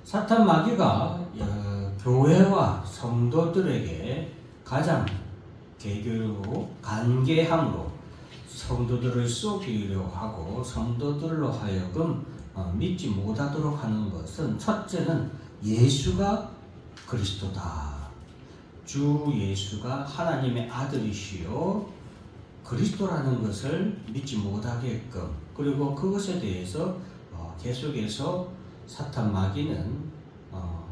사탄 마귀가 교회와 성도들에게 가장 개교로 간계함으로 성도들을 속이려 하고 성도들로 하여금 믿지 못하도록 하는 것은, 첫째는 예수가 그리스도다. 주 예수가 하나님의 아들이시요 그리스도라는 것을 믿지 못하게끔, 그리고 그것에 대해서 계속해서 사탄 마귀는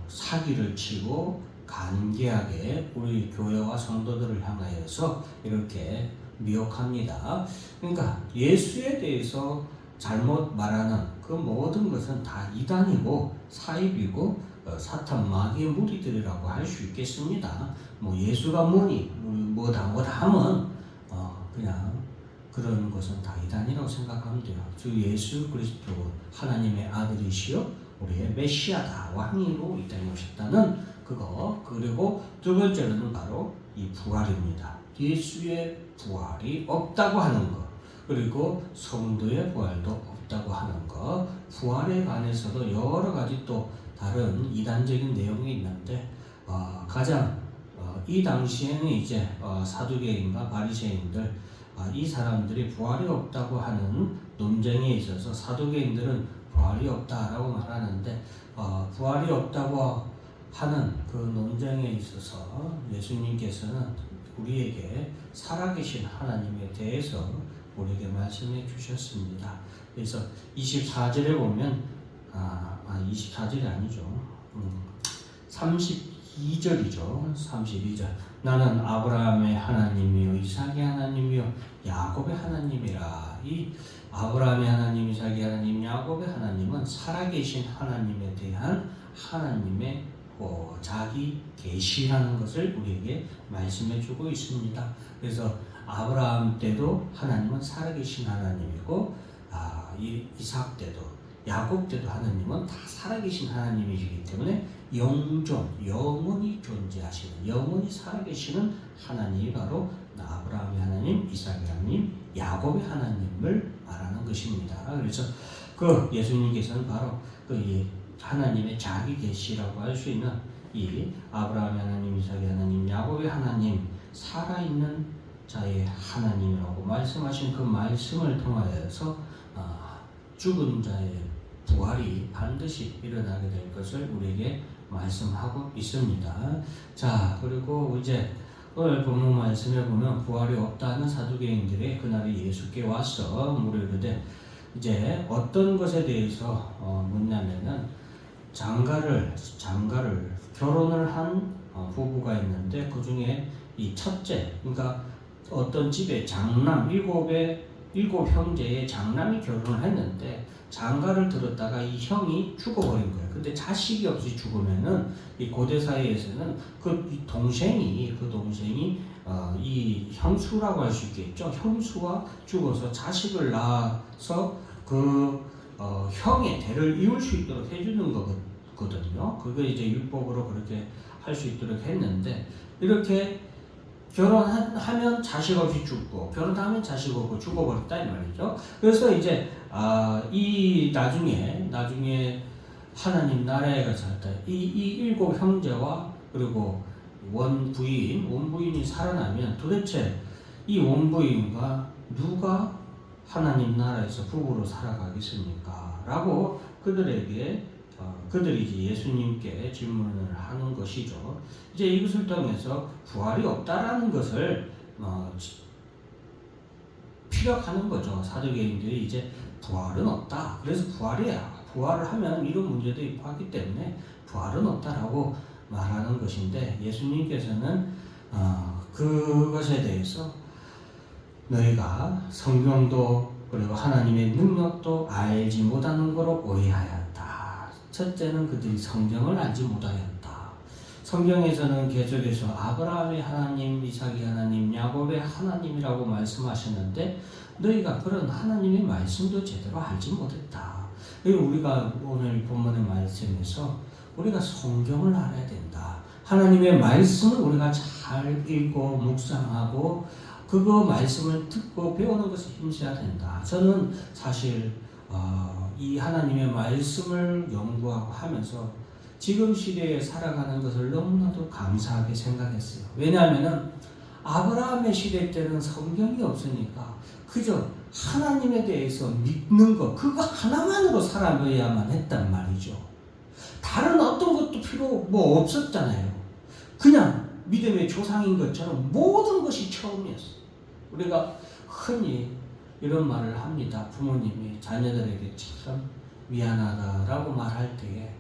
사기를 치고 간계하게 우리 교회와 성도들을 향하여서 이렇게 미혹합니다. 그러니까 예수에 대해서 잘못 말하는 그 모든 것은 다 이단이고 사입이고 사탄 마귀의 무리들이라고 할 수 있겠습니다. 뭐 예수가 뭐니 뭐다 하면 그냥 그런 것은 다 이단이라고 생각하면 돼요. 주 예수 그리스도 하나님의 아들이시요 우리의 메시아다, 왕이로 이 땅에 오셨다는 그거. 그리고 두 번째는 바로 이 부활입니다. 예수의 부활이 없다고 하는 것, 그리고 성도의 부활도 없다고 하는 것. 부활에 관해서도 여러 가지 또 다른 이단적인 내용이 있는데 가장 이 당시에는 이제 사두개인과 바리새인들, 이 사람들이 부활이 없다고 하는 논쟁에 있어서 사두개인들은 부활이 없다라고 말하는데 부활이 없다고 하는 그 논쟁에 있어서 예수님께서는 우리에게 살아계신 하나님에 대해서 우리에게 말씀해 주셨습니다. 그래서 24절에 보면 24절이 아니죠. 32절이죠. 32절. 나는 아브라함의 하나님이요 이삭의 하나님이요 야곱의 하나님이라. 이 아브라함의 하나님, 이삭의 하나님, 야곱의 하나님은 살아계신 하나님에 대한 하나님의 자기 계시라는 것을 우리에게 말씀해 주고 있습니다. 그래서 아브라함 때도 하나님은 살아계신 하나님이고 이삭 때도 야곱 때도 하나님은 다 살아계신 하나님이시기 때문에 영원히 존재하시는, 영원히 살아계시는 하나님이 바로 아브라함의 하나님, 이삭의 하나님, 야곱의 하나님을 말하는 것입니다. 그래서 그 예수님께서는 바로 그 하나님의 자기 계시라고 할 수 있는 이 아브라함의 하나님, 이삭의 하나님, 야곱의 하나님, 살아있는 자의 하나님이라고 말씀하신 그 말씀을 통하여서 죽은 자의 부활이 반드시 일어나게 될 것을 우리에게 말씀하고 있습니다. 자, 그리고 이제 오늘 본문 말씀에 보면 부활이 없다는 사두개인들이 그날에 예수께 와서 물으되 이제 어떤 것에 대해서 묻냐면은 장가를 결혼을 한 부부가 있는데 그 중에 이 첫째, 그러니까 어떤 집에 장남 일곱 형제의 장남이 결혼을 했는데 장가를 들었다가 이 형이 죽어버린 거예요. 근데 자식이 없이 죽으면은 이 고대 사회에서는 그 동생이 이 형수라고 할 수 있겠죠. 형수가 죽어서 자식을 낳아서 그 형의 대를 이을 수 있도록 해주는 거거든요. 그게 이제 율법으로 그렇게 할 수 있도록 했는데, 이렇게 결혼하면 자식 없이 죽고 결혼하면 자식 없고 죽어버렸다 이 말이죠. 그래서 이제 이 나중에 하나님 나라에 가서 이 일곱 형제와 그리고 원부인이 살아나면 도대체 이 원부인과 누가 하나님 나라에서 부부로 살아가겠습니까? 라고 그들이 이제 예수님께 질문을 하는 것이죠. 이제 이것을 통해서 부활이 없다라는 것을 피력하는 거죠. 사두개인들이 이제 부활은 없다. 그래서 부활을 하면 이런 문제도 있고 하기 때문에 부활은 없다라고 말하는 것인데, 예수님께서는 그것에 대해서 너희가 성경도 그리고 하나님의 능력도 알지 못하는 거로 오해하였다. 첫째는 그들이 성경을 알지 못하였다. 성경에서는 계속해서 아브라함의 하나님, 이삭의 하나님, 야곱의 하나님이라고 말씀하셨는데 너희가 그런 하나님의 말씀도 제대로 알지 못했다. 우리가 오늘 본문의 말씀에서 우리가 성경을 알아야 된다. 하나님의 말씀을 우리가 잘 읽고 묵상하고 그거 말씀을 듣고 배우는 것을 힘써야 된다. 저는 사실 이 하나님의 말씀을 연구하고 하면서 지금 시대에 살아가는 것을 너무나도 감사하게 생각했어요. 왜냐하면 아브라함의 시대 때는 성경이 없으니까 그저 하나님에 대해서 믿는 것, 그거 하나만으로 살아야만 했단 말이죠. 다른 어떤 것도 필요 없었잖아요. 그냥 믿음의 조상인 것처럼 모든 것이 처음이었어요. 우리가 흔히 이런 말을 합니다. 부모님이 자녀들에게 참 미안하다라고 말할 때에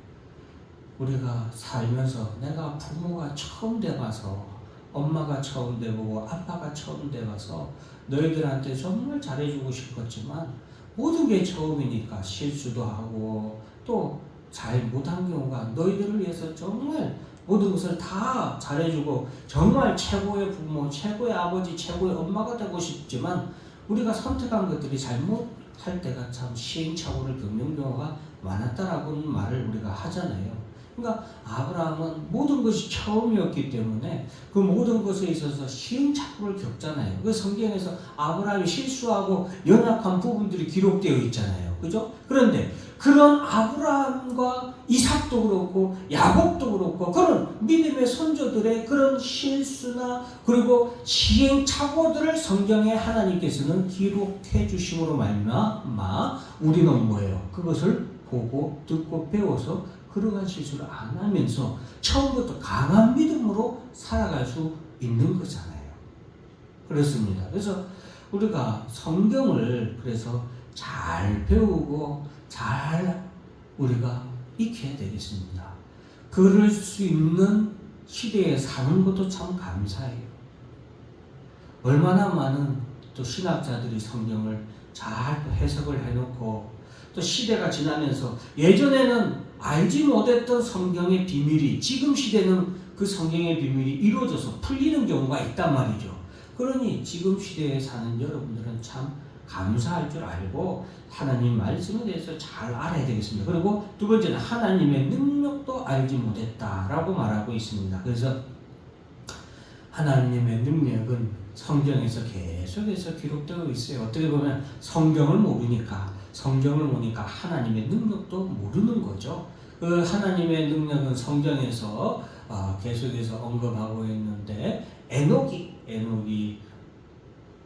우리가 살면서 내가 부모가 처음 돼봐서 엄마가 처음 돼보고 아빠가 처음 돼봐서 너희들한테 정말 잘해주고 싶었지만 모든 게 처음이니까 실수도 하고 또 잘 못한 경우가 너희들을 위해서 정말 모든 것을 다 잘해주고 정말 최고의 부모, 최고의 아버지, 최고의 엄마가 되고 싶지만 우리가 선택한 것들이 잘못할 때가 참 시행착오를 겪는 경우가 많았다라고는 말을 우리가 하잖아요. 그러니까 아브라함은 모든 것이 처음이었기 때문에 그 모든 것에 있어서 시행착오를 겪잖아요. 그 성경에서 아브라함이 실수하고 연약한 부분들이 기록되어 있잖아요. 그죠? 그런데 그런 아브라함과 이삭도 그렇고 야곱도 그렇고 그런 믿음의 선조들의 그런 실수나 그리고 시행착오들을 성경에 하나님께서는 기록해 주심으로 말미암아 우리는 뭐예요? 그것을 보고 듣고 배워서 그러한 실수를 안 하면서 처음부터 강한 믿음으로 살아갈 수 있는 거잖아요. 그렇습니다. 그래서 우리가 성경을 그래서 잘 배우고 잘 우리가 익혀야 되겠습니다. 그럴 수 있는 시대에 사는 것도 참 감사해요. 얼마나 많은 또 신학자들이 성경을 잘 해석을 해놓고 또 시대가 지나면서 예전에는 알지 못했던 성경의 비밀이 지금 시대는 그 성경의 비밀이 이루어져서 풀리는 경우가 있단 말이죠. 그러니 지금 시대에 사는 여러분들은 참 감사할 줄 알고 하나님 말씀에 대해서 잘 알아야 되겠습니다. 그리고 두 번째는 하나님의 능력도 알지 못했다라고 말하고 있습니다. 그래서 하나님의 능력은 성경에서 계속해서 기록되고 있어요. 어떻게 보면 성경을 모르니까 하나님의 능력도 모르는 거죠. 그 하나님의 능력은 성경에서 계속해서 언급하고 있는데 에녹이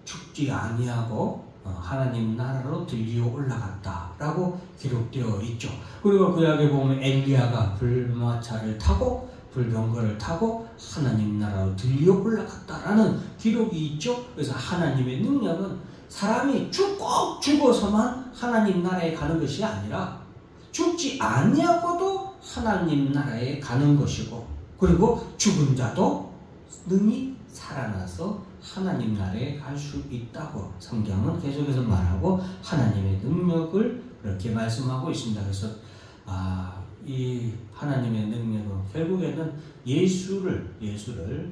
죽지 아니하고 하나님 나라로 들리어 올라갔다라고 기록되어 있죠. 그리고 구약에 보면 엘리야가 불마차를 타고 불병거를 타고 하나님 나라로 들리어 올라갔다라는 기록이 있죠. 그래서 하나님의 능력은 사람이 꼭 죽어서만 하나님 나라에 가는 것이 아니라 죽지 아니하고도 하나님 나라에 가는 것이고 그리고 죽은 자도 능히 살아나서 하나님 나라에 갈 수 있다고 성경은 계속해서 말하고 하나님의 능력을 그렇게 말씀하고 있습니다. 그래서 이 하나님의 능력은 결국에는 예수를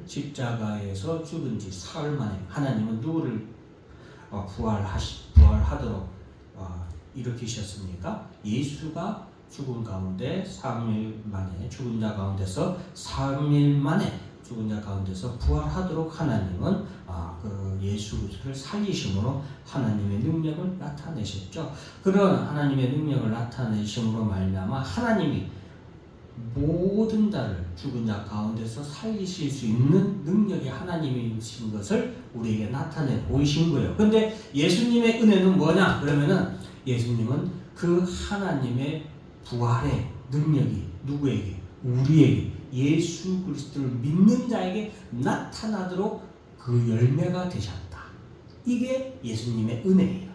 십자가에서 죽은 지 사흘 만에 하나님은 누구를 부활하도록 일으키셨습니까? 예수가 죽은 가운데 3일 만에 죽은 자 가운데서 3일 만에 죽은 자 가운데서 부활하도록 하나님은 그 예수를 살리심으로 하나님의 능력을 나타내셨죠. 그런 하나님의 능력을 나타내심으로 말미암아 하나님이 모든 자를 죽은 자 가운데서 살리실 수 있는 능력이 하나님이신 것을 우리에게 나타내 보이신 거예요. 근데 예수님의 은혜는 뭐냐? 그러면은 예수님은 그 하나님의 부활의 능력이 누구에게? 우리에게 예수 그리스도를 믿는 자에게 나타나도록 그 열매가 되셨다. 이게 예수님의 은혜예요.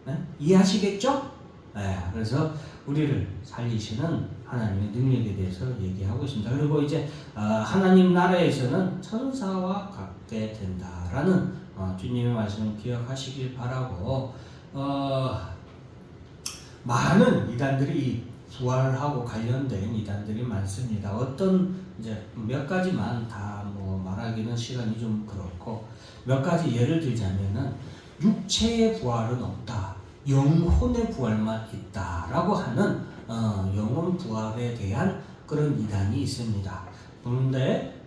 네? 이해하시겠죠? 네, 그래서 우리를 살리시는 하나님의 능력에 대해서 얘기하고 있습니다. 그리고 이제 하나님 나라에서는 천사와 같게 된다라는 주님의 말씀을 기억하시길 바라고 많은 이단들이 부활하고 관련된 이단들이 많습니다. 어떤 이제 몇 가지만 다 말하기는 시간이 좀 그렇고 몇 가지 예를 들자면은 육체의 부활은 없다. 영혼의 부활만 있다라고 하는 영혼 부활에 대한 그런 이단이 있습니다.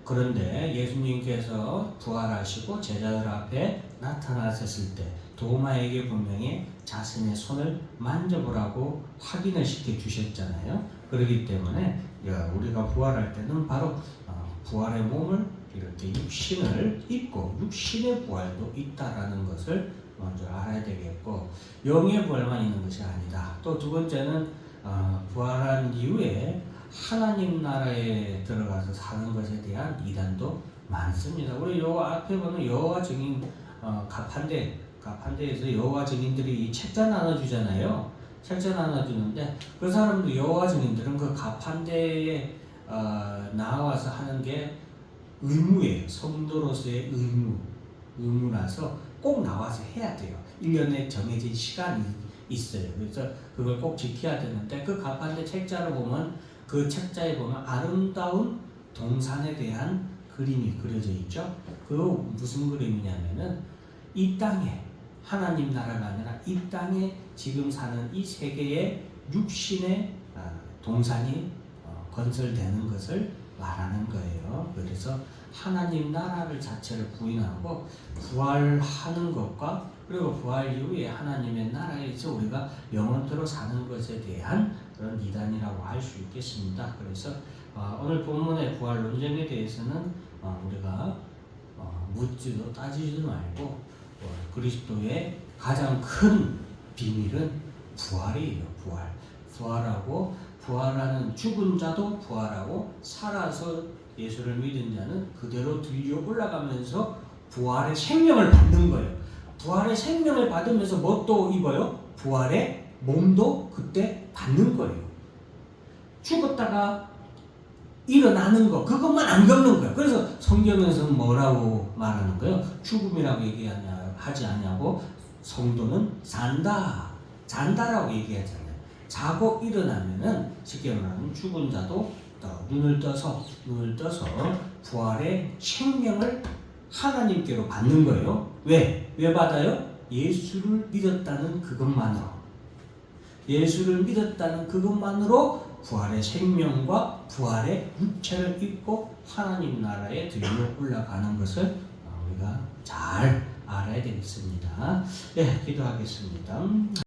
그런데 예수님께서 부활하시고 제자들 앞에 나타나셨을 때 도마에게 분명히 자신의 손을 만져보라고 확인을 시켜 주셨잖아요. 그렇기 때문에 우리가 우리가 부활할 때는 바로 부활의 몸을 이렇게 육신을 입고 육신의 부활도 있다라는 것을 먼저 알아야 되겠고, 영의 부활만 있는 것이 아니다. 또 두 번째는 부활한 이후에 하나님 나라에 들어가서 사는 것에 대한 이단도 많습니다. 우리 요 앞에 보면 여호와 증인 가판대에서 여호와 증인들이 책자 나눠주잖아요. 책자 나눠주는데 그 사람도 여호와 증인들은 그 가판대에 나와서 하는 게 의무예요. 성도로서의 의무라서 꼭 나와서 해야 돼요. 1년에 정해진 시간이 있어요. 그래서 그걸 꼭 지켜야 되는데, 그 가판대 책자를 보면 그 책자에 보면 아름다운 동산에 대한 그림이 그려져 있죠. 그 무슨 그림이냐면은 이 땅에 하나님 나라가 아니라 이 땅에 지금 사는 이 세계의 육신의 동산이 건설되는 것을 말하는 거예요. 그래서 하나님 나라를 자체를 부인하고 부활하는 것과 그리고 부활 이후에 하나님의 나라에서 우리가 영원토록 사는 것에 대한 그런 이단이라고 할 수 있겠습니다. 그래서 오늘 본문의 부활 논쟁에 대해서는 우리가 묻지도 따지지도 말고 그리스도의 가장 큰 비밀은 부활이에요. 부활하고 부활하는 죽은 자도 부활하고 살아서 예수를 믿은 자는 그대로 들려 올라가면서 부활의 생명을 받는 거예요. 부활의 생명을 받으면서 뭐 또 입어요? 부활의 몸도 그때 받는 거예요. 죽었다가 일어나는 거, 그것만 안 겪는 거예요. 그래서 성경에서는 뭐라고 말하는 거예요? 죽음이라고 하지 않냐고, 성도는 잔다라고 얘기하잖아요. 자고 일어나면은 쉽게 말하면 죽은 자도 눈을 떠서 부활의 생명을 하나님께로 받는 거예요. 왜 받아요? 예수를 믿었다는 그것만으로. 예수를 믿었다는 그것만으로 부활의 생명과 부활의 육체를 입고 하나님 나라에 들려 올라가는 것을 우리가 잘 알아야 되겠습니다. 네, 기도하겠습니다.